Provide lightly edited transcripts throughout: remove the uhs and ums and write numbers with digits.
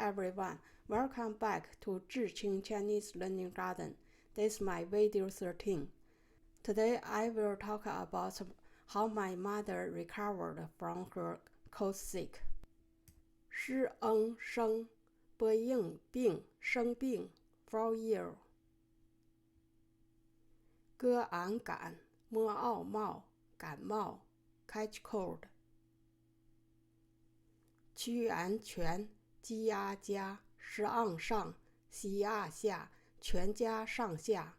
everyone, welcome back to Zhiqing Chinese Learning Garden. This is my video 13. Today I will talk about how my mother recovered from her cold sick. 施恩生不应病生病 for year. 割俺感摸奥冒感冒 catch cold. 屈俺全鸡鸭家是昂上西亚下全家上下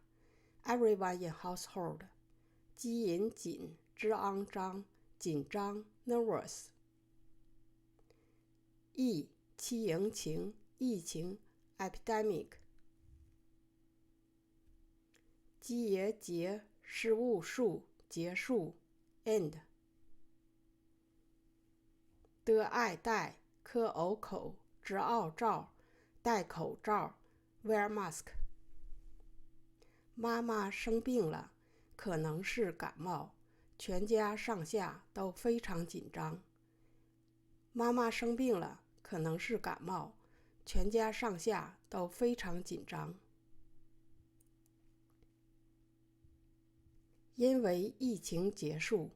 everyone in household. 鸡引紧之肮脏紧张 nervous. 疫欺迎情疫情 epidemic. 基爷结是误数结束 end. 的爱戴科偶口之奥罩戴口罩 wear mask. 妈妈生病了，可能是感冒，全家上下都非常紧张。妈妈生病了，可能是感冒，全家上下都非常紧张。因为疫情结束，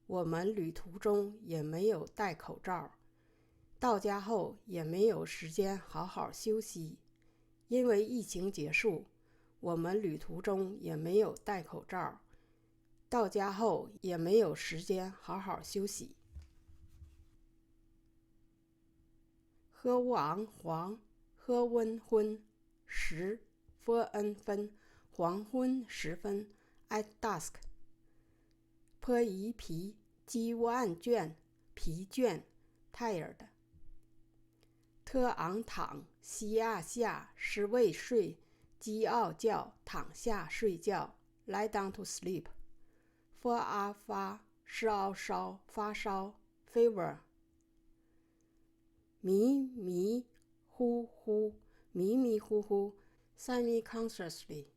我们旅途中也没有戴口罩，到家后也没有时间好好休息。因为疫情结束，我们旅途中也没有戴口罩，到家后也没有时间好好休息。喝王黄喝温昏时分恩分黄昏时分 at dusk. 颇疑疲积万倦疲倦 tired. 特昂躺西亚下是未睡鸡傲觉躺下睡觉 lie down to sleep. 发啊发是奥烧发烧 fever. 迷迷糊糊迷迷糊糊 semi-consciously.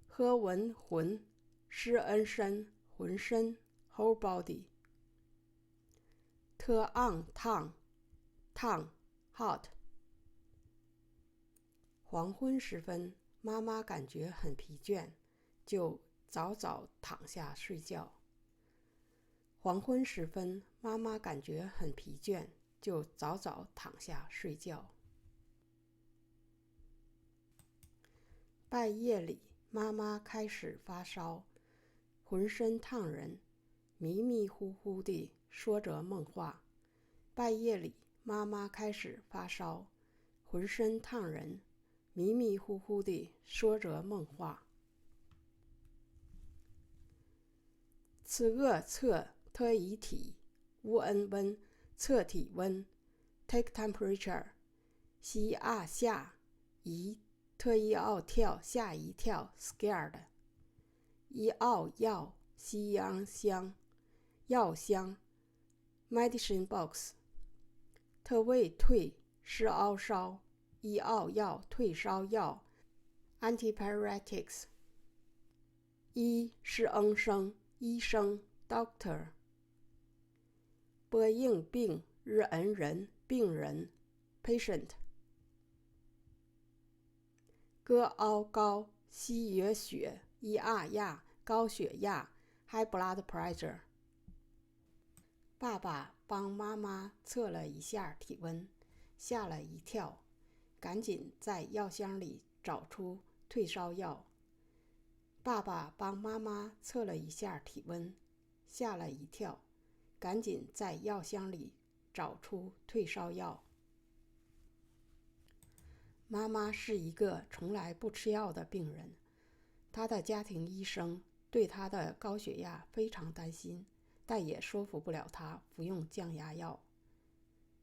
喝文魂是恩身浑身 whole body. 特昂烫烫 hot. 黄昏时分，妈妈感觉很疲倦，就早早躺下睡觉。黄昏时分，妈妈感觉很疲倦，就早早躺下睡觉。半夜里，妈妈开始发烧，浑身烫人，迷迷糊糊地说着梦话。半夜里，妈妈开始发烧，浑身烫人，迷迷糊糊地说着梦话。此恶测特遗体乌恩温测体温 take temperature. 西啊下一特一奥跳吓一跳 scared. 一奥药西洋香药香 medicine box. 特未退是奥烧一奥药退烧药 antipyretics. 一是恩生医生 doctor. 不应病日恩人病人 patient. 割凹高西约血一啊压高血压 high blood pressure. 爸爸帮妈妈测了一下体温，吓了一跳，赶紧在药箱里找出退烧药。爸爸帮妈妈测了一下体温，吓了一跳，赶紧在药箱里找出退烧药。妈妈是一个从来不吃药的病人，她的家庭医生对她的高血压非常担心，但也说服不了她服用降压药。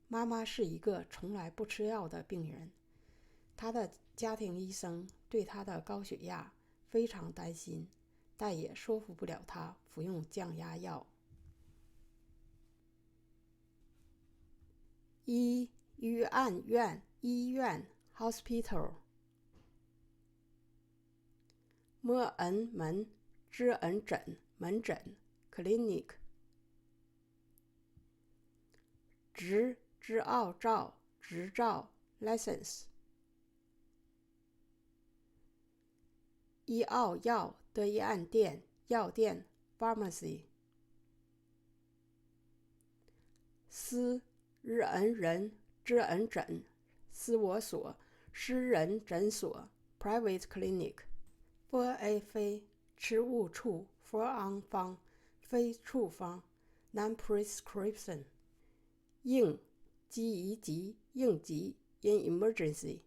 妈妈是一个从来不吃药的病人，她的家庭医生对她的高血压非常担心，但也说服不了她服用降压药。一医院 hospital. 摸恩门知恩诊门诊 clinic. 直知奥照执照 license。医奥药德医案店药店 pharmacy。私日恩人之恩诊私我所私人诊所 private clinic。for a 非吃误处 for on 方非处方 non-prescription。应急宜急应急 in emergency。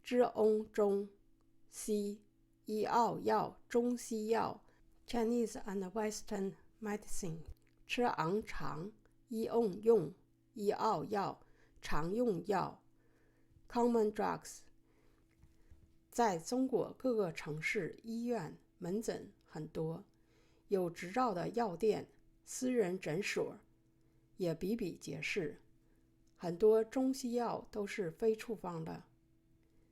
之翁中西医奥药中西药 Chinese and Western medicine。吃昂常医翁用医奥药常用药 common drugs。在中国各个城市医院门诊很多，有执照的药店私人诊所也比比皆是，很多中西药都是非处方的，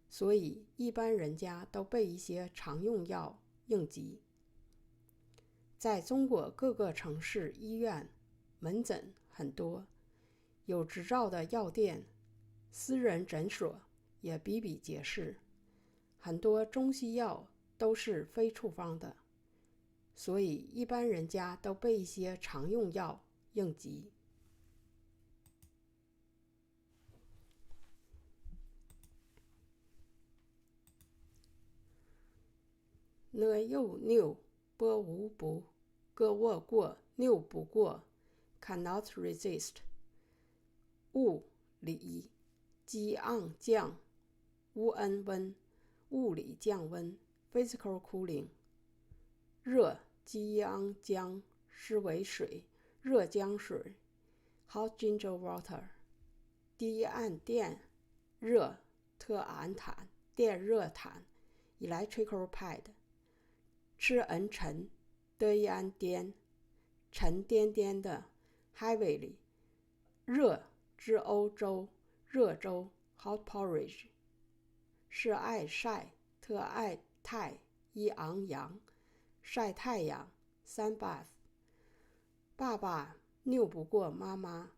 所以一般人家都备一些常用药应急。在中国各个城市医院门诊很多，有执照的药店私人诊所也比比皆是，很多中西药都是非处方的，所以一般人家都备一些常用药应急。呢又拗波无不各握过拗不过 cannot resist。物理激昂降乌恩温物理降温 physical cooling。热激昂姜湿为水热姜水 hot ginger water。低按电热特按毯电热毯 electrical pad。吃恩沉德一安颠沉甸甸的 heavily。热之欧洲热粥 hot porridge。是爱晒特爱太一昂扬晒太阳 sunbath。爸爸拗不过妈妈，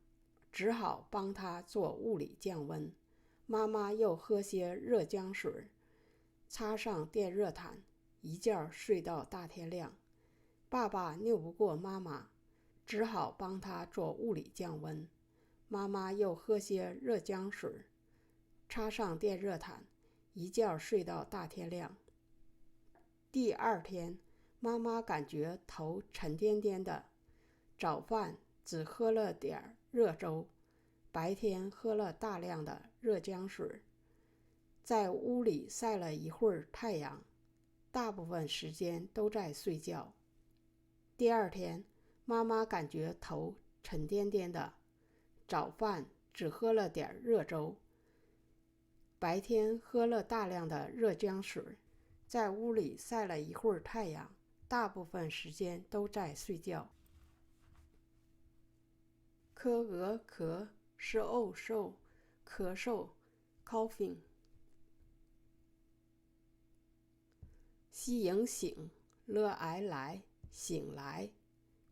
只好帮他做物理降温，妈妈又喝些热姜水，插上电热毯，一觉睡到大天亮。爸爸拗不过妈妈，只好帮他做物理降温，妈妈又喝些热姜水，插上电热毯，一觉睡到大天亮。第二天，妈妈感觉头沉甸甸的，早饭只喝了点热粥，白天喝了大量的热姜水，在屋里晒了一会儿太阳，大部分时间都在睡觉。第二天，妈妈感觉头沉甸甸的，早饭只喝了点热粥，白天喝了大量的热姜水，在屋里晒了一会儿太阳，大部分时间都在睡觉。科俄咳是呕嗽咳嗽 coughing。西迎醒了挨来醒来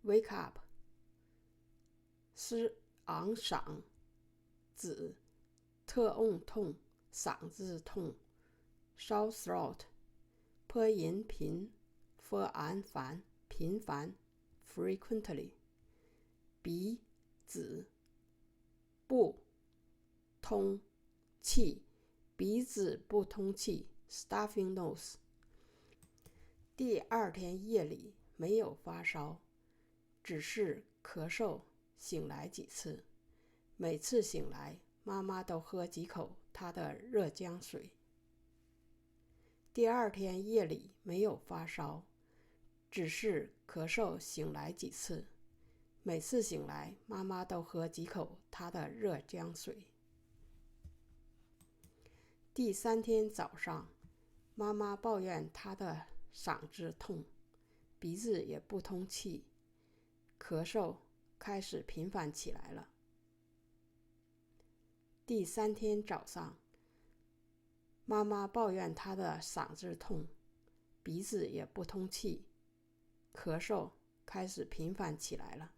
wake up。是昂嗓子特瓮痛嗓子痛 sore throat。颇银频 for 安烦频繁 frequently。鼻子不通气鼻子不通气 stuffing nose。第二天夜里没有发烧，只是咳嗽，醒来几次，每次醒来妈妈都喝几口她的热姜水。第二天夜里没有发烧，只是咳嗽，醒来几次，每次醒来妈妈都喝几口她的热姜水。第三天早上，妈妈抱怨她的嗓子痛，鼻子也不通气，咳嗽开始频繁起来了。第三天早上，妈妈抱怨她的嗓子痛，鼻子也不通气，咳嗽开始频繁起来了。